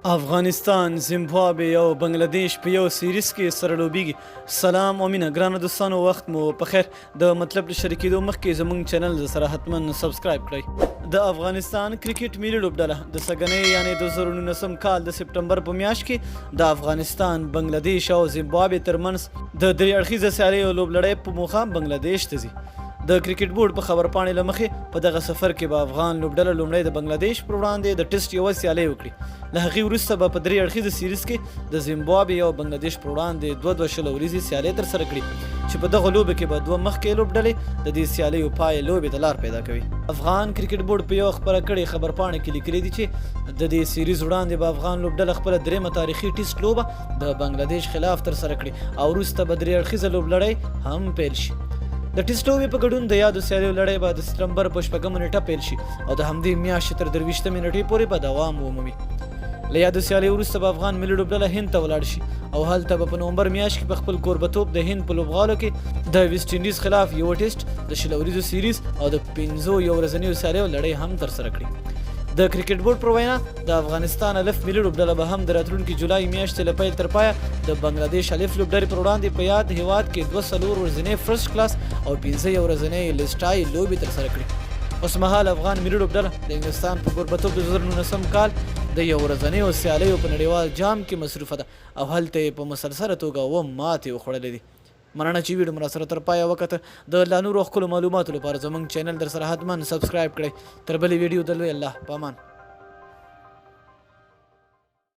افغانستان، زیمبابوې او بنگلاديش په یو سیریز کې سره لوبیږي. سلام او مینه ګرانو دوستانو، وخت مو په خیر. د مطلب له شریکېدو مخکې زموږ چینل سره حتما سبسکرایب کړئ. د افغانستان کرکټ ملي لوبډله د سږنۍ یعنې 2019 کال د سپټمبر په میاشت کې د افغانستان، بنگلاديش او زیمبابوې ترمنځ د درې اړخیزه سیالیو لوبلړۍ په موخه بنگلاديش ته ځي. د کرکټ بورډ په خبرپاڼې له مخې په دغه سفر کې به افغان لوبډله لومړی د بنگلاديش پر وړاندې د ټسټ یوه سیالۍ وکړي. له هغې وروسته به په درې اړخیزه سیریز کې د زیمبابوې او بنگلاديش پر وړاندې دوه شل ورځې سیالۍ ترسره کړي چې په دغه لوبه کې به دوه مخکې لوبډلې د دې سیالیو پای لوبې ته لار پیدا کوي. افغان کرکټ بورډ په یو خبره کړې خبرپاڼې کې لیکلي دي چې د دې سیریز وړاندې به افغان لوبډله خپله درېیمه تاریخي ټسټ لوبه د بنگلاديش خلاف ترسره کړي او وروسته به درې اړخیزه لوبلړۍ هم پیل شي. د ټسټ لوبې په ګډون د یادو سیالیو لړۍ به د سپټمبر په 6 نیټه پیل شي او د همدې میاشتې تر 23 نیټې پورې به دوام ومومي. له یادو سیالیو وروسته به افغان ملي لوبډله هند ته ولاړ شي او هلته به په نومبر میاشت کې په خپل کوربتوب د هند په لوبغالو کې د ویسټ انډیز خلاف یو ټسټ د 10 ورځو سیریز او د 5 یو ورځنیو سیالیو لړۍ هم ترسره کړي. د کرکټ بورډ پر وینا د افغانستان الف ملي لوبډله به هم د راتلونکي جولای میاشتې له پیل تر پایه د بنگلاديش الف لوبډلې پر وړاندې په یاد هیواد کې 2 ورځنۍ فرست کلاس او 15 ورځنۍ لیسټای لوبې ترسره کړي. اوس مهال افغان ملي لوبډله د انګلستان په کوربتوب د 2019 کال د یو ورځنیو سیالیو په نړیوال جام کې مصروفه ده او هلته یې په مسلسله توګه ماتې وخوړلې دي. مننه چې ویډیو مو سره تر پایه وکته. د لا نورو ښکلو معلوماتو لپاره زموږ چینل در سره حتما سبسکرایب کړئ. تر بلې ویډیو د لوی الله په امان.